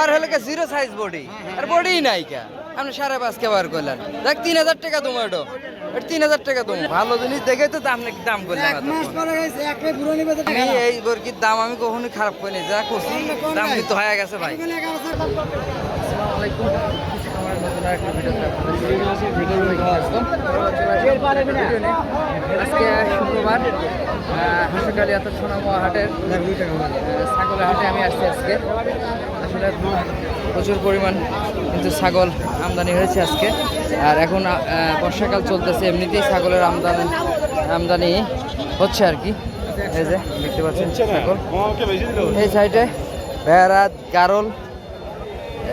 আর হলে zero size body আর body নাই কে আপনি 5.5 কে বার করলেন দেখ 3000 টাকা তোমার এটা 3000 টাকা তুমি ভালো জিনিস দেখে তো দাম করলাম আমি এই বর্গির দাম আমি কখনোই খারাপ করিনি যা করছি দাম কিন্তু হয়ে গেছে ভাই। আজকে শুক্রবার হাসপাতালে এত সোনামুয়া হাটের ছাগলের হাটে আমি আসছি আজকে। আসলে প্রচুর পরিমাণ কিন্তু ছাগল আমদানি হয়েছে আজকে। আর এখন বর্ষাকাল চলতেছে, এমনিতেই ছাগলের আমদানি হচ্ছে আর কি। এই যে দেখতে পাচ্ছেন ছাগল, এই সাইডে ভেড়া গারল,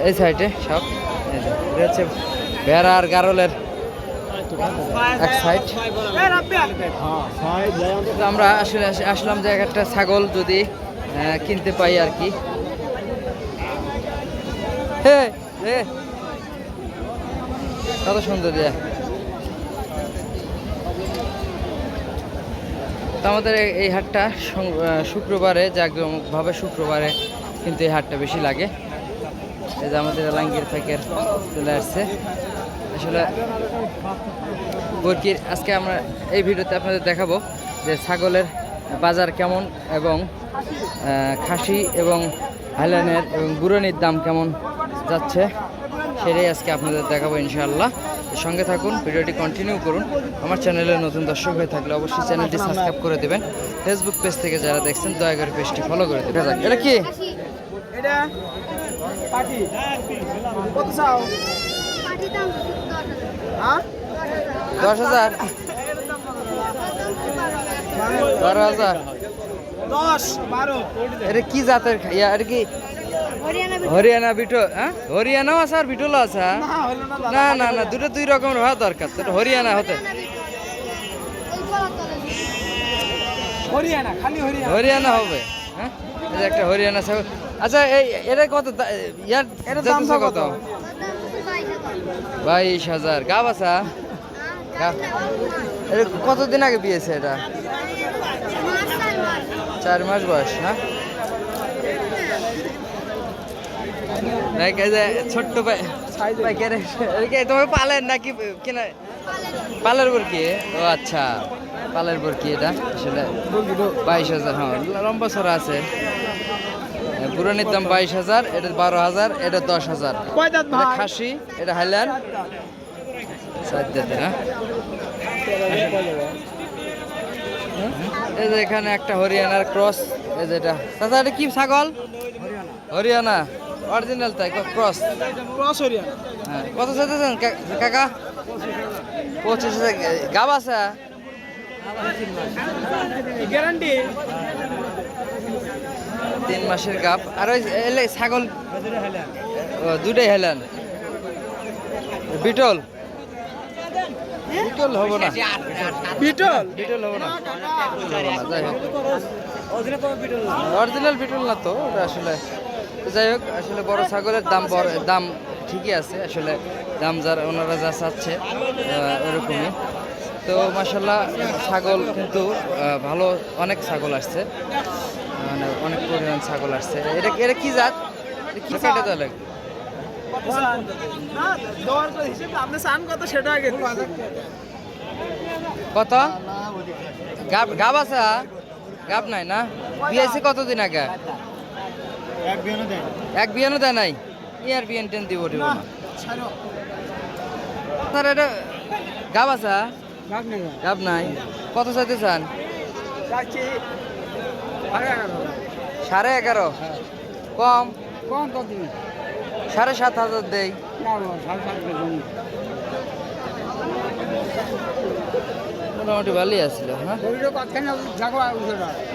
এই সাইডে সব হচ্ছে ভেড়া আর গারলের এক সাইড। আমরা আসলে আসলাম যে একটা ছাগল যদি কিনতে পাই আর কি। কত সুন্দর দিয়ে তো আমাদের এই হাটটা শুক্রবারে জাঁকজমকভাবে শুক্রবারে কিন্তু এই হাটটা বেশি লাগে। এই যে আমাদের এলাঙ্গির থেকে চলে আসছে। আসলে বর্কির আজকে আমরা এই ভিডিওতে আপনাদের দেখাবো যে ছাগলের বাজার কেমন এবং খাসি এবং হাইল্যান্ডের এবং বুরানির দাম কেমন যাচ্ছে সেটাই আজকে আপনাদের দেখাবো ইনশাআল্লাহ। সঙ্গে থাকুন, ভিডিওটি কন্টিনিউ করুন। আমার চ্যানেলে নতুন দর্শক হয়ে থাকলে অবশ্যই চ্যানেলটি সাবস্ক্রাইব করে দেবেন। ফেসবুক পেজ থেকে যারা দেখছেন দয়া করে পেজটি ফলো করে দেবেন। এটা কি কত চাও? 10,000 12,000 10 12 এটা কি জাতের আর কি? হরিয়ানা বিটল, হ্যাঁ হরিয়ানাও আছে আর বিটলও আছে। না না না, দুটো দুই রকমের হওয়া দরকার। তো হরিয়ানা হতে হরিয়ানা হবে। হ্যাঁ এই যে একটা হরিয়ানা ছাগল। আচ্ছা এটা কত ইয়ার দাম কত? 22,000। গাব আছে? এটা কতদিন আগে বিয়েছে? এটা 4 মাস বয়স না? ছোট্ট তোমাকে পালেন নাকি কিনা? পালের বরকি? ও আচ্ছা, পালের বরকি। এটা আসলে 22,000। হ্যাঁ লম্বা ছড়া আছে। বুরানির দাম 22,000, এটা 12,000, এটা 10,000। খাসি এটা হাইল্যান্ড সাইডে না? এই যে এখানে একটা হরিয়ানার ক্রস। এই যে এটা চাচা, এটা কি ছাগল? হরিয়ানা অরিজিনাল তাই ক্রস হরিয়ানা। হ্যাঁ কত চাইতেছেন কাকা? 25,000। গাব আছে? গ্যারান্টি 3 মাসের গাব। আর ওই ছাগল দুটাই হেলেন। বিটল বিটল হবো না, বিটল হবো না, যাই হোক অরিজিনাল বিটল না তো ওটা আসলে। যাই হোক আসলে বড় ছাগলের দাম ঠিকই আছে আসলে। দাম ওনারা যা চাচ্ছে ওরকমই। তো মাশাআল্লাহ ছাগল কিন্তু ভালো, অনেক ছাগল আসছে, মানে অনেক পরিমাণ ছাগল আসছে। এটা কি জাত? কি কাটে তাহলে? কত গাব আছে? গাব নাই না? বিয়েছে কতদিন আগে? এক বিয়ানও দেয় নাই? ইয়ার বিয়ান টেন দিব না। স্যার এটা গাব আছে? গাব নাই। কত চাইতে চান? 11.5। কম কম কত? 7,500 দেই। মোটামুটি ভালোই আসছিল। হ্যাঁ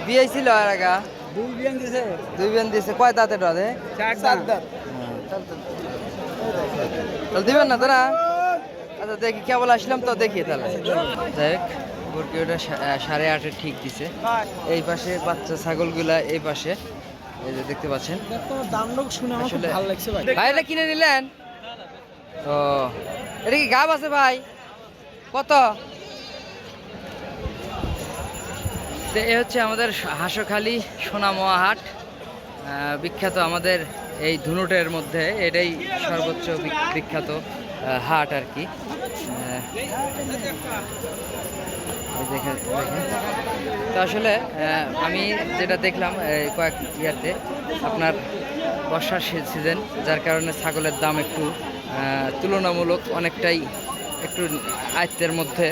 বিয়ে ছিল আর আগা 2 বিয়ান দিয়েছে। কয় দাঁতে ডরে? 4 দাঁত। তাহলে দিবেন না তারা? আচ্ছা দেখি, কেবল আসলাম তো দেখি তাহলে। দেখ বরকি ওটা 8.5 ঠিক দিছে। এই পাশে বাচ্চা ছাগলগুলা এই পাশে, এই যে দেখতে পাচ্ছেন। আসলে ভাই এটা কিনে নিলেন? ও এটা কি গাব আছে ভাই? কত? এ হচ্ছে আমাদের হাঁসখালি সোনামুয়া হাট, বিখ্যাত আমাদের এই ধুনুটের মধ্যে এটাই সর্বোচ্চ বিখ্যাত হাট আর কি। দেখেন তো আসলে আমি যেটা দেখলাম কয়েক ইয়াতে আপনার বর্ষার সিজন, যার কারণে ছাগলের দাম একটু তুলনামূলক অনেকটাই একটু আয়ত্তের মধ্যে,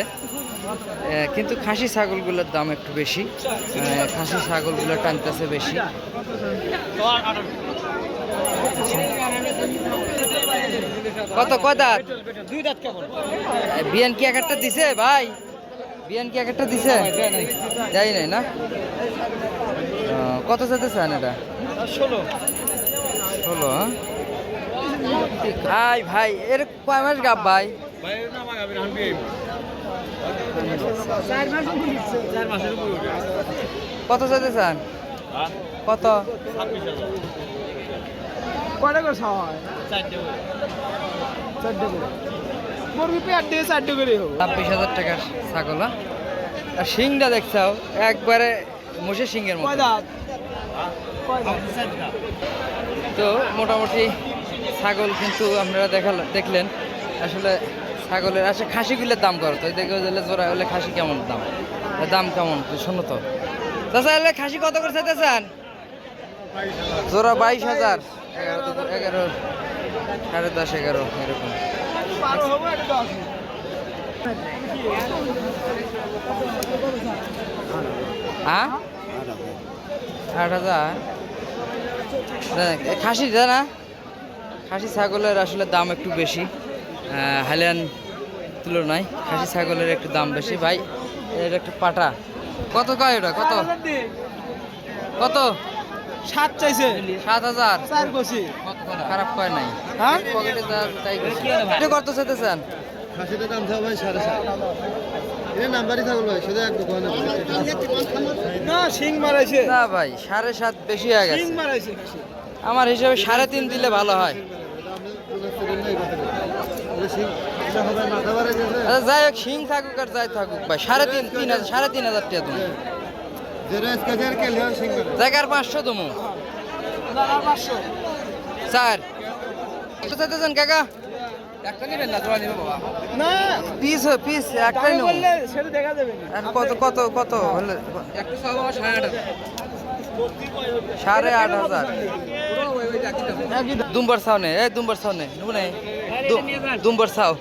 কিন্তু খাসি ছাগলগুলোর দাম একটু বেশি। খাসি ছাগলগুলো টানতেছে বেশি। কত দাঁত? 2 দাঁত কেমন? বিয়ান কি একটা দিছে ভাই? বিয়ান কি একটা দিছে? যাই নাই না। কত যেতে চান এটা? 16 হ্যাঁ? ভাই ভাই এর কয় মাস গাব ভাই? 4 মাসের উপরে উঠে। কত যেতে চান? কত? কয়টা করে খাওয়া হয়? 4টে করে। মুরগি পেট দিয়ে 4টে করে হবে। 26,000 টাকার ছাগল। আর শিংটা দেখছাও একবারে মোষের শিংয়ের মতো। কয় দাঁত? তো মোটামুটি ছাগল কিন্তু আপনারা দেখলেন। আসলে ছাগলের খাসিগুলোর দাম কত? দেখে গেলে জোড়া হলে খাসি কেমন দাম কেমন শোনো তো। তাছাড়া খাসি কত করে চাইতে চান? জোড়া 22,000, 11, 10.5, 11 এরকম। 12 হবে আর 10। হ্যাঁ 8,000 খাসি না। খাসি ছাগলের আসলে দাম একটু বেশি হাইল্যান্ড তুলনায়। খাসি ছাগলের একটু দাম বেশি ভাই। এটা একটু পাটা কত কয়? ওটা কত? 7 চাইছে। 7,000। 4 কইছি। খারাপ কয় নাই। হ্যাঁ? পকেটে তাই এটা কত চাইতে চান? খাসিটার দাম থাকবে 7.5। এটা নাম্বারই থাকবে ভাই, শুধু এক দোকানে। না সিং মারাইছে। না ভাই 7.5 বেশি হয়ে সিং গেছে। মারাইছে খাসি। আমার হিসাবে 3.5 দিলে ভালো হয়। আচ্ছা যাই হোক, শিং থাকুক আর যাই থাকুক ভাই, 3.5 3,500 টাকা তুমি জায়গার 500 তুমি না 500। 4 কত চাইতেছেন কাকা? একটা নেবেন না, জোড়া নেবে বাবা? না পিস একটাই দামে নেব। বললে সেটা দেখা যাবে না। আর কত হলে? একটা সব 8,500। 8,500 দুম্বার ছাও নে, দুম্বার ছাও নে দুম্বার ছাও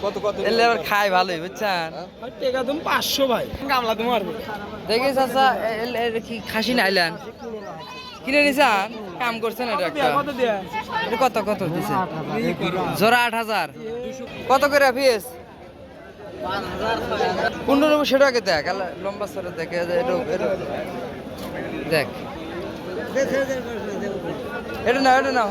কত এলে আবার খাই ভালোই বুঝছেন। টাকা তুমি 500 ভাই। গামলা তোমার দেখি চাচা কি খাসি নাইলেন কিনে নিছেন? কাম করছেন এটা একটা। কত দেয়া? এটা কত দিছে? জোড়া 8,000। কত করে পিস? 1500 টাকা দেখ। লম্বা সরে দেখে দেখ। এটা না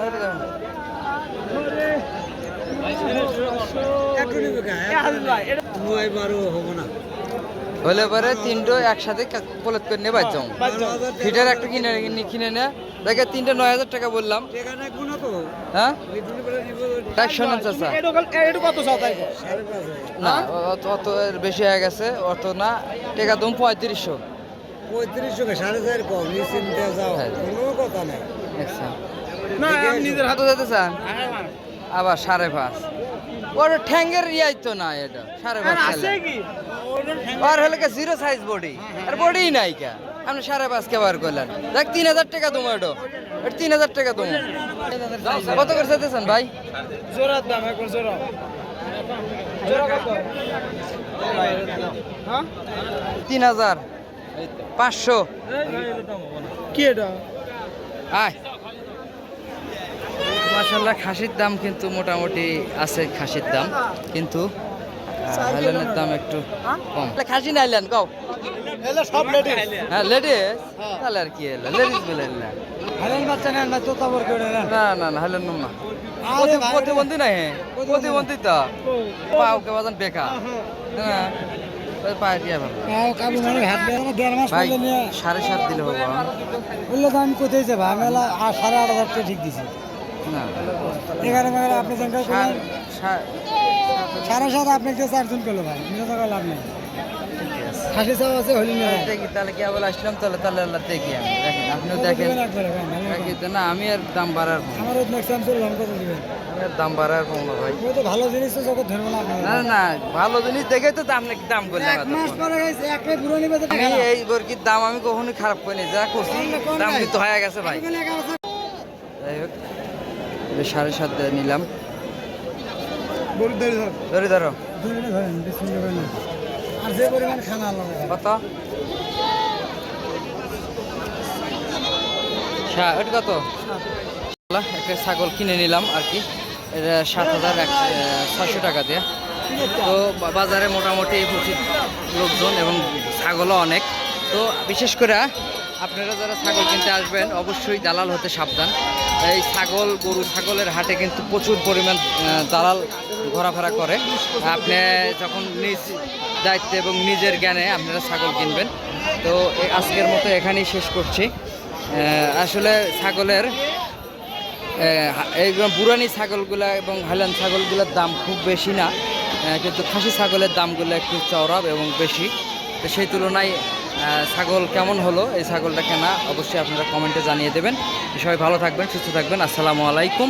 হলে পরে 3টো একসাথে প্লেট করে নিয়ে বাচ্চাও ফিটার একটা কিনে নে দেখে 3টে 9,000 টাকা বললাম। হ্যাঁ তাই শোনেন চাচা, কত চাও তাই? না অত এর বেশি হয়ে গেছে। অত না টাকা তুমি 3500। 3500 কম নিশ্চিন্তে যাও, কোনো কথা নাই। আচ্ছা না আমি নিজের হাতে যেতে চান আবার 5.5। ওর ঠ্যাঙ্গের ইয়াই তো না, এটা 5.5 আছে কি? আর হলে জিরো সাইজ বডি, আর বডি নাই কে আপনি 5.5 কে বার করলেন। দেখ 3,000 টাকা তোমার এটা 3,000 টাকা তোমার। কত করে চাইতেছেন ভাই? জোড়ার দাম একবার জোড়া। জোড়া কত? হ্যাঁ 3,500। কি এটা? আয় মাশাআল্লাহ, খাসির দাম কিন্তু মোটামুটি আছে। খাসির দাম কিন্তু হাইল্যান্ডের দাম একটু কম। খাসি নাইলেন কও? এলে সব লেডিস। হ্যাঁ লেডিস, তাহলে আর কি এলো লেডিস বলে না। হালাল বাচ্চা না তো তাবর করে না। না হাইল্যান্ড না প্রতিবন্ধী নাই। প্রতিবন্ধী তো পাও কে বাজান বেকা না পায়ে দিয়া ভালো কাবু মানে হাত দেয় না 1.5 মাস ভাই। পরে নিয়ে 7.5 দিলে হবে বললে তো আমি কোথায় যাব? আমি 8,500 টাকা ঠিক দিছি। না 11 আপনি সংখ্যা করলেন 7.5 7.5 আপনি দিয়ে 4 জন করলো ভাই, নিজে টাকা লাভ নেই। ঠিক আছে। খাসি চাও আছে হলি না দেখি তাহলে কি আবার আসলাম তাহলে তাহলে আল্লাহ দেখি আমি দেখেন আপনিও দেখেন দেখি তো না আমি আর দাম বাড়ার কম আমার ম্যাক্সিমাম চলে আমি কত দিবেন আমি আর দাম বাড়ার কম না ভাই ওই তো ভালো জিনিস তো জগৎ ধরবো না না না না ভালো জিনিস দেখে তো দাম নাকি দাম করলাম এক মাস পরে গেছে এক প্লেট পুরো নিবে তো আমি এই বর্গির দাম আমি কখনোই খারাপ করিনি যা করছি দাম কিন্তু হয়ে গেছে ভাই যাই হোক 7.5 নিলাম গরুর দড়ি ধর ধরে ধরো দড়িটা ধরেন বেশি নেবেন না আর যে পরিমাণ খানা আল্লাহ কত এটা কত একটা ছাগল কিনে নিলাম আর কি এটা 7,600 টাকা দিয়ে তো বাজারে মোটামুটি প্রচুর লোকজন এবং ছাগলও অনেক তো বিশেষ করে আপনারা যারা ছাগল কিনতে আসবেন অবশ্যই দালাল হতে সাবধান এই ছাগল গরু ছাগলের হাটে কিন্তু প্রচুর পরিমাণ দালাল ঘোরাফেরা করে আপনি যখন নিজ দায়িত্বে এবং নিজের জ্ঞানে আপনারা ছাগল কিনবেন তো আজকের মতো এখানেই শেষ করছি আসলে ছাগলের এইগুলো বুড়ানি ছাগলগুলা এবং হাইল্যান্ড ছাগলগুলোর দাম খুব বেশি না কিন্তু খাসি ছাগলের দামগুলো একটু চওড়া এবং বেশি তো সেই তুলনায় ছাগল কেমন হলো এই ছাগলটা কেনা অবশ্যই আপনারা কমেন্টে জানিয়ে দেবেন সবাই ভালো থাকবেন সুস্থ থাকবেন আসসালামু আলাইকুম।